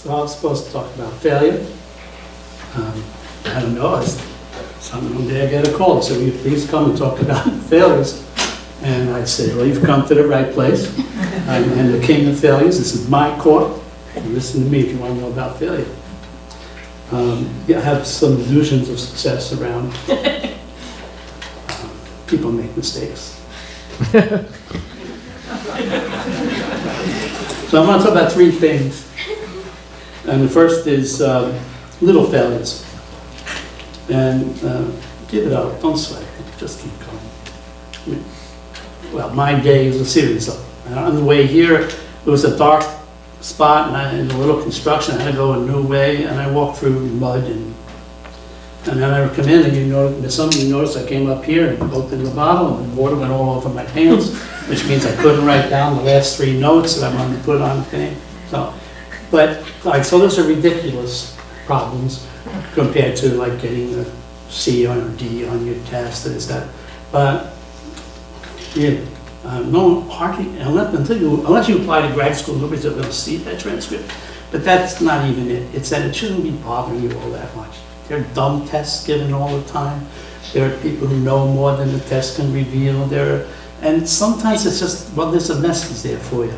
So I was supposed to talk about failure. I don't know, one day I get a call, so will you please come and talk about failures? And I'd say, well, you've come to the right place. I'm the king of failures. This is my court. Listen to me if you want to know about failure. Yeah, I have some illusions of success around. People make mistakes. So I want to talk about three things. And the first is little failures. And give it up, don't sweat it, just keep going. Well, my day is a series of them. On the way here, it was a dark spot and a little construction. I had to go a new way, and I walked through mud. And then I come in, and some of you noticed I came up here and opened the bottle, and the water went all over my pants, which means I couldn't write down the last 3 notes that I wanted to put on the thing. So those are ridiculous problems compared to like getting a C or a D on your test. But yeah, no, hardly, unless you apply to grad school, nobody's ever going to see that transcript. But that's not even it. It's that it shouldn't be bothering you all that much. There are dumb tests given all the time. There are people who know more than the test can reveal. And sometimes it's just, well, there's a message there for you.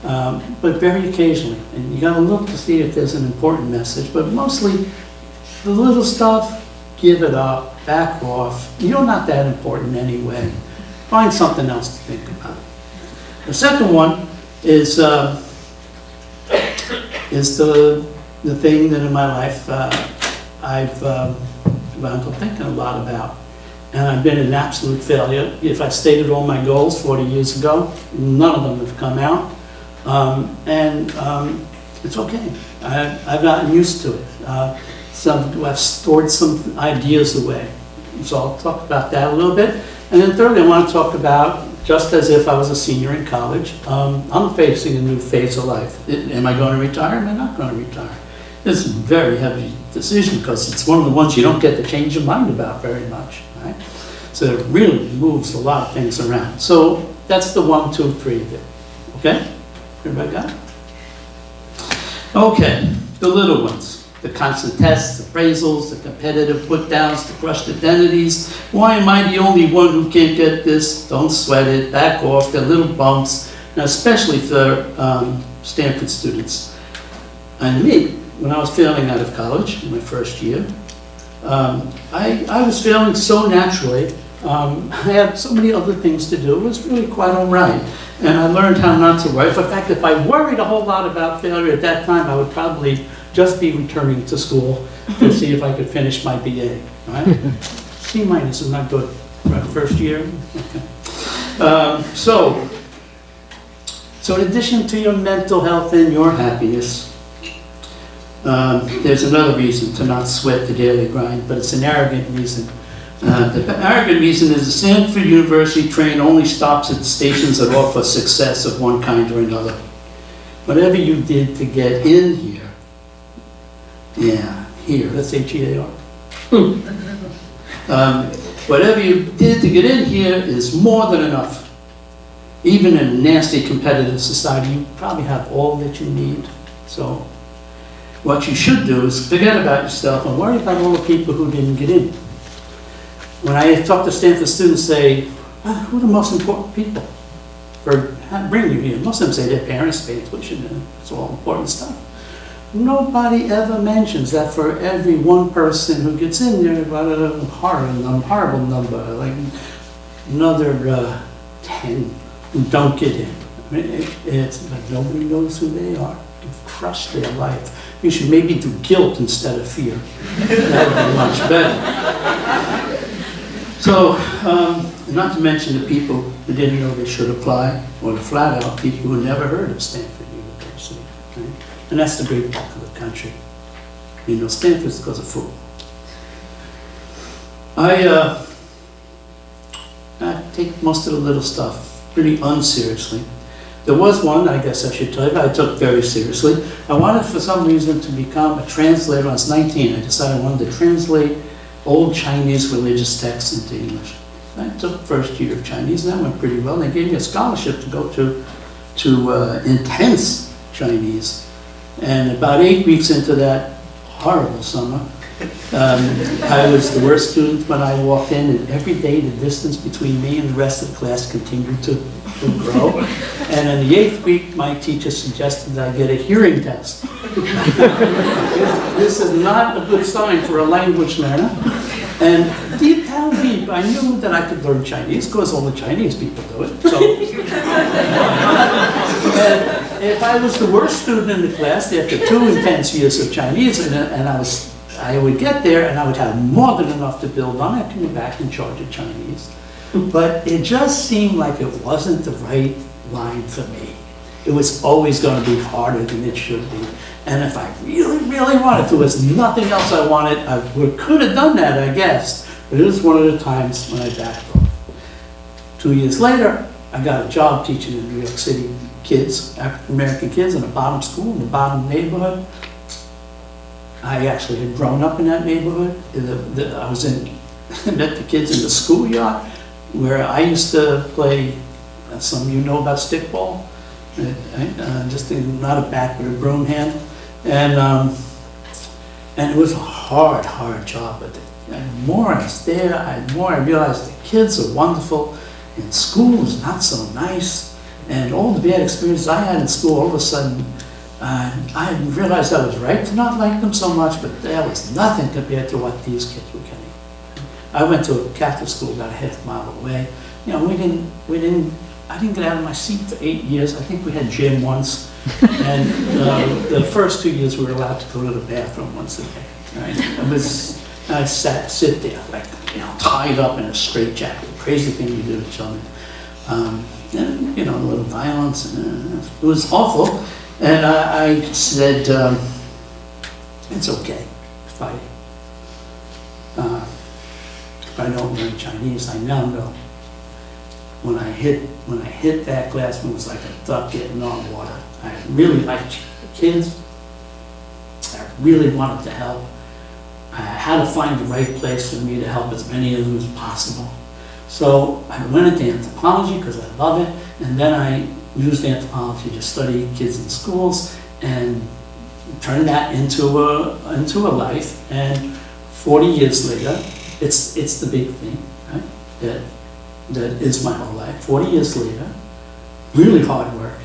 But very occasionally, and you got to look to see if there's an important message. But mostly, the little stuff, give it up, back off. You're not that important anyway. Find something else to think about. The second one is the thing that in my life I've wound up thinking a lot about. And I've been an absolute failure. If I stated all my goals 40 years ago, none of them have come out. It's okay. I've gotten used to it. I've stored some ideas away. So I'll talk about that a little bit. And then thirdly, I want to talk about, just as if I was a senior in college, I'm facing a new phase of life. Am I going to retire? Am I not going to retire? It's a very heavy decision because it's one of the ones you don't get to change your mind about very much, right? So it really moves a lot of things around. So that's the 1, 2, 3 of it. Okay? Everybody got it? Okay, the little ones. The constant tests, appraisals, the competitive put-downs, the crushed identities. Why am I the only one who can't get this? Don't sweat it, back off, they're little bumps, and especially for Stanford students. And me, when I was failing out of college in my first year, I was failing so naturally. I had so many other things to do. It was really quite all right. And I learned how not to worry. In fact, if I worried a whole lot about failure at that time, I would probably just be returning to school to see if I could finish my BA. Right? C- is not good. Right, first year. Okay. So in addition to your mental health and your happiness, there's another reason to not sweat the daily grind, but it's an arrogant reason. The arrogant reason is the Stanford University train only stops at stations that offer success of one kind or another. Whatever you did to get in here, that's H-E-A-R. Whatever you did to get in here is more than enough. Even in a nasty competitive society, you probably have all that you need. So what you should do is forget about yourself and worry about all the people who didn't get in. When I talk to Stanford students, say, who are the most important people for bringing you here? Most of them say their parents pay tuition, and it's all important stuff. Nobody ever mentions that for every one person who gets in there, about a horrible number, like another 10 who don't get in. I mean, it's like nobody knows who they are. You've crushed their life. You should maybe do guilt instead of fear. That would be much better. So, not to mention the people who didn't know they should apply, or the flat out people who never heard of Stanford University. Right? And that's the great bulk of the country. You know, Stanford's because of fool. I take most of the little stuff pretty unseriously. There was one, I guess I should tell you, I took very seriously. I wanted for some reason to become a translator. When I was 19, I decided I wanted to translate old Chinese religious texts into English. I took first year of Chinese, and that went pretty well. They gave me a scholarship to go to intense Chinese And about 8 weeks into that horrible summer, I was the worst student when I walked in, and every day the distance between me and the rest of the class continued to grow. And in the 8th week, my teacher suggested that I get a hearing test. This is not a good sign for a language learner. And deep down deep, I knew that I could learn Chinese because all the Chinese people do it. So, and if I was the worst student in the class after 2 intense years of Chinese, and I would get there and I would have more than enough to build on, I'd come back in charge of Chinese. But it just seemed like it wasn't the right line for me. It was always going to be harder than it should be. And if I really, really wanted to, there's nothing else I wanted, I could have done that, I guess. But it was one of the times when I backed off. 2 years later, I got a job teaching in New York City kids, African-American kids, in a bottom school, in the bottom neighborhood. I actually had grown up in that neighborhood. I was met the kids in the schoolyard where I used to play, some of you know about stickball, just not a bat, but a broom hand. And it was a hard job. But the more I was there, the more I realized the kids are wonderful, and school is not so nice. And all the bad experiences I had in school, all of a sudden, I realized I was right to not like them so much, but that was nothing compared to what these kids were getting. I went to a Catholic school about a half mile away. You know, I didn't get out of my seat for 8 years. I think we had gym once. And the first 2 years we were allowed to go to the bathroom once a day. Right? I sit there, like, tied up in a straitjacket. Crazy thing you do to children. And, a little violence. It was awful. And I said, it's okay if I don't learn Chinese. I now know when I hit that classroom, it was like a duck getting on water. I really liked the kids. I really wanted to help. I had to find the right place for me to help as many of them as possible. So I went into anthropology because I love it, and then I used anthropology to study kids in schools and turn that into a life. And 40 years later, it's the big thing, right? That is my whole life. 40 years later, really hard work,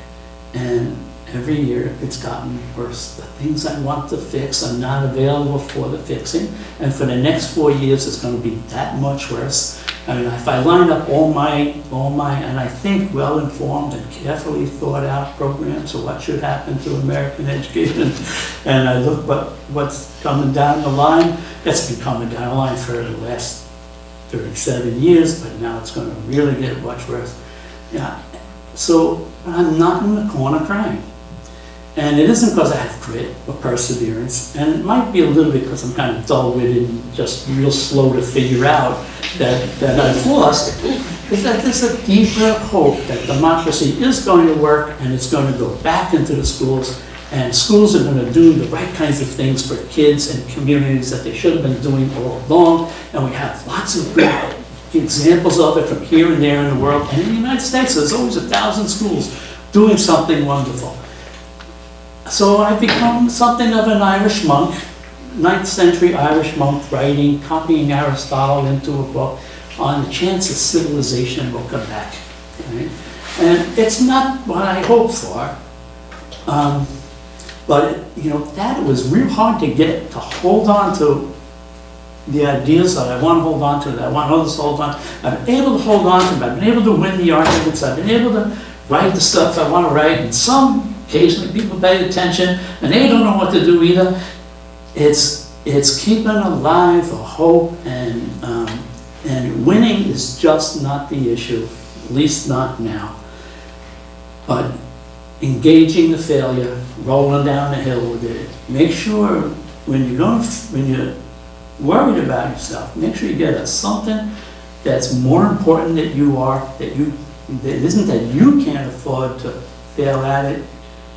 and every year it's gotten worse. The things I want to fix are not available for the fixing, and for the next 4 years it's going to be that much worse. I mean, if I line up all my, and I think well-informed and carefully thought out programs of what should happen to American education, and I look what's coming down the line, it's been coming down the line for the last 37 years, but now it's going to really get much worse. Yeah. So I'm not in the corner crying. And it isn't because I have grit or perseverance, and it might be a little bit because I'm kind of dull-witted and just real slow to figure out that I've lost, is that there's a deeper hope that democracy is going to work and it's going to go back into the schools, and schools are going to do the right kinds of things for kids and communities that they should have been doing all along, and we have lots of good examples of it from here and there in the world, and in the United States there's always 1,000 schools doing something wonderful. So I've become something of an Irish monk, 9th century Irish monk, writing, copying Aristotle into a book on the chance that civilization will come back. Right? And it's not what I hoped for, but that was real hard to get, to hold on to the ideas that I want to hold on to, that I want others to hold on to. I've been able to hold on to them, I've been able to win the arguments, I've been able to write the stuff I want to write, and occasionally people pay attention, and they don't know what to do either. It's keeping alive a hope, and winning is just not the issue, at least not now. But engaging the failure, rolling down the hill with it. Make sure when you're worried about yourself, make sure you get something that's more important than you are, that isn't that you can't afford to fail at it.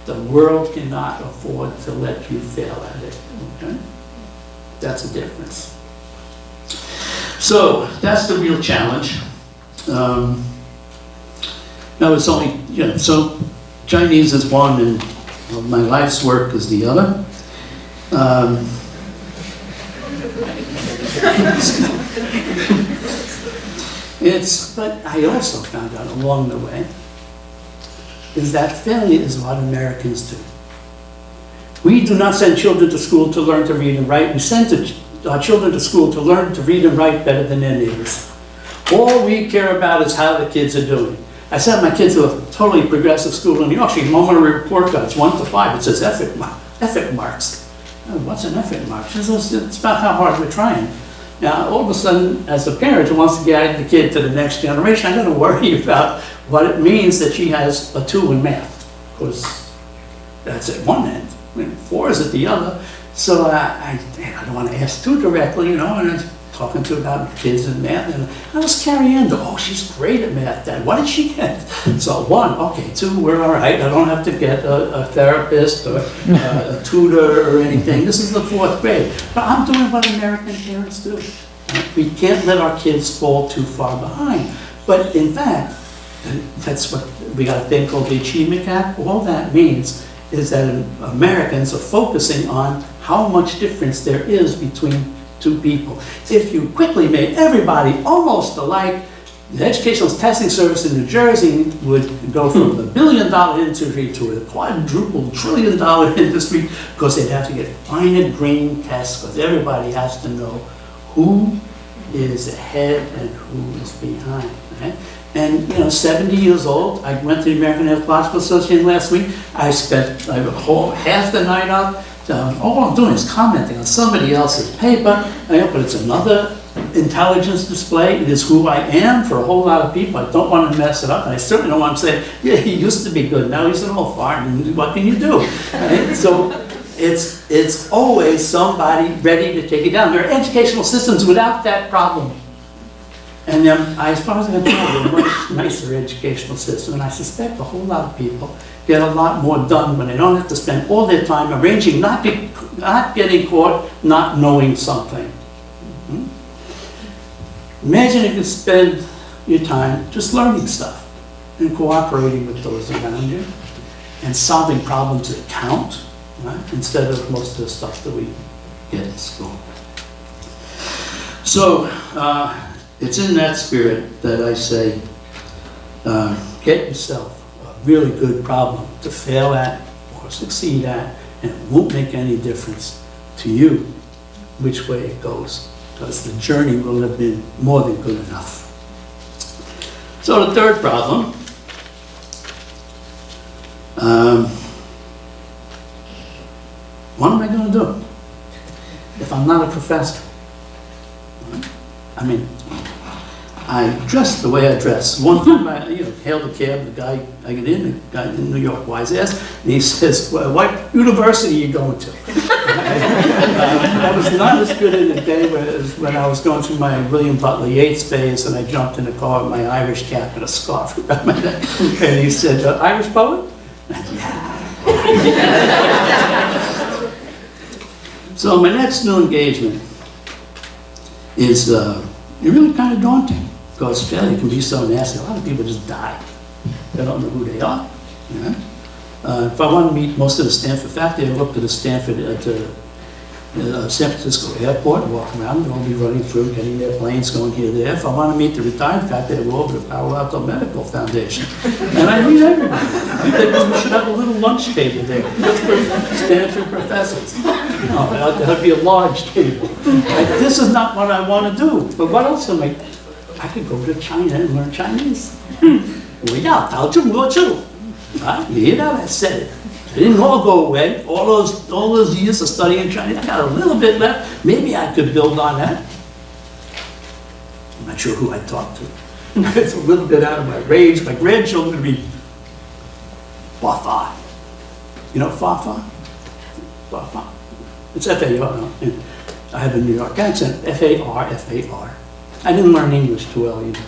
The world cannot afford to let you fail at it. Okay? That's a difference. So that's the real challenge. Now it's only, so Chinese is one, and my life's work is the other. But I also found out along the way is that failure is what Americans do. We do not send children to school to learn to read and write. We send our children to school to learn to read and write better than their neighbors. All we care about is how the kids are doing. I sent my kids to a totally progressive school in New York. She moment report cards, 1 to 5. It says effort marks. Oh, what's an effort mark? She says, it's about how hard we're trying. Now, all of a sudden, as a parent who wants to guide the kid to the next generation, I got to worry about what it means that she has a 2 in math. Because that's at one end, 4 is at the other. So I don't want to ask too directly, and I was talking to her about kids and math, and I was carrying on. Oh, she's great at math, Dad. What did she get? So 1, okay, 2, we're all right. I don't have to get a therapist or a tutor or anything. This is the 4th grade. But I'm doing what American parents do. We can't let our kids fall too far behind. But in fact, that's what we got a thing called the achievement gap. All that means is that Americans are focusing on how much difference there is between 2 people. If you quickly made everybody almost alike, the Educational Testing Service in New Jersey would go from a $1 billion industry to a quadruple $1 trillion industry, because they'd have to get finer grained tests, because everybody has to know who is ahead and who is behind. Okay? And 70 years old, I went to the American Anthropological Association last week. I spent half the night up. All I'm doing is commenting on somebody else's paper, but it's another intelligence display. It is who I am for a whole lot of people. I don't want to mess it up, and I certainly don't want to say, yeah, he used to be good, now he's an old fart, and what can you do? Right? So it's always somebody ready to take it down. There are educational systems without that problem. And as far as I can tell, a much nicer educational system, and I suspect a whole lot of people get a lot more done when they don't have to spend all their time arranging, not getting caught, not knowing something. Imagine if you spend your time just learning stuff and cooperating with those around you and solving problems that count, right? Instead of most of the stuff that we get in school. So it's in that spirit that I say, get yourself a really good problem to fail at or succeed at, and it won't make any difference to you which way it goes, because the journey will have been more than good enough. So the third problem, what am I going to do if I'm not a professor? I mean, I dress the way I dress. One time I hailed a cab, the guy, I get in, the guy in New York, wise ass, and he says, well, what university are you going to? I was not as good in the day as when I was going through my William Butler Yeats phase, and I jumped in the car with my Irish cap and a scarf around my neck. And he said, Irish poet? Yeah. So my next new engagement is really kind of daunting, because failure can be so nasty. A lot of people just die. They don't know who they are. Yeah? If I want to meet most of the Stanford faculty, I go up to the Stanford, San Francisco airport, walk around, they'll be running through, getting their planes, going here, there. If I want to meet the retired faculty, I go over to Palo Alto Medical Foundation. And I meet everybody. I think we should have a little lunch table there, just for Stanford professors. No, that'd be a large table. This is not what I want to do. But what else am I could go to China and learn Chinese. You hear that? I said it. It didn't all go away. All those years of studying Chinese, I got a little bit left. Maybe I could build on that. I'm not sure who I talked to. It's a little bit out of my range. My grandchildren would be Fafa. You know Fafa? Fafa. It's F-A-R. I have a New York accent. F-A-R, F-A-R. I didn't learn English too well either.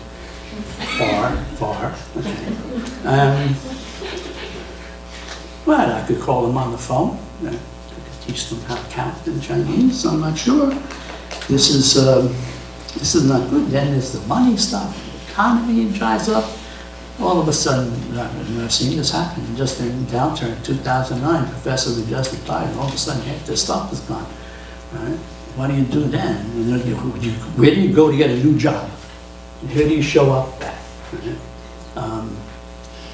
Far. Okay. Well, I could call them on the phone. I could teach them how to count in Chinese. I'm not sure. This is not good. Then there's the money stuff. The economy dries up. all of a sudden, I've seen this happen, just in downturn, 2009, professors were just retired, and all of a sudden, half their stuff is gone, right? What do you do then? Where do you go to get a new job? Where do you show up at? Right?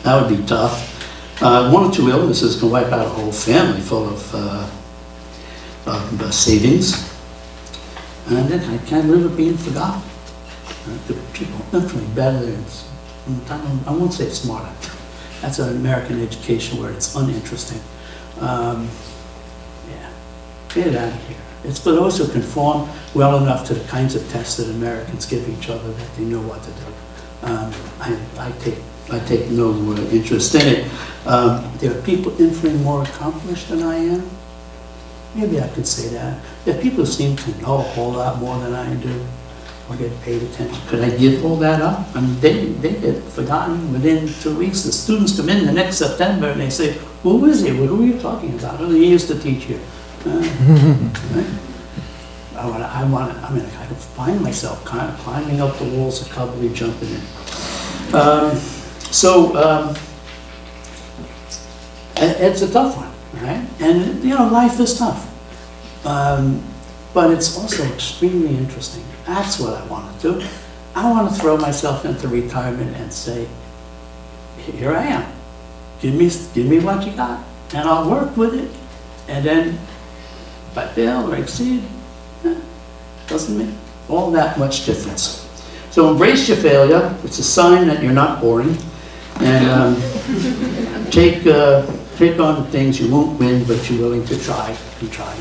That would be tough. One or two illnesses can wipe out a whole family full of savings. And then I can't live with being forgotten. The people infinitely better than, I won't say smarter. That's an American education word. It's uninteresting. Yeah, get it out of here. It's for those who conform well enough to the kinds of tests that Americans give each other that they know what to do. I take no interest in it. There are people infinitely more accomplished than I am. Maybe I could say that. There are people who seem to know a whole lot more than I do, or get paid attention. Could I give all that up? I mean, they get forgotten within 2 weeks. The students come in the next September and they say, who is he? Who are you talking about? Oh, he used to teach here. Right? I can find myself kind of climbing up the walls of Coventry, jumping in. It's a tough one, right? And life is tough, but it's also extremely interesting. That's what I want to do. I want to throw myself into retirement and say, here I am. Give me what you got, and I'll work with it. And then, if I fail or exceed, doesn't make all that much difference. So embrace your failure. It's a sign that you're not boring. And take on things you won't win, but you're willing to try and try.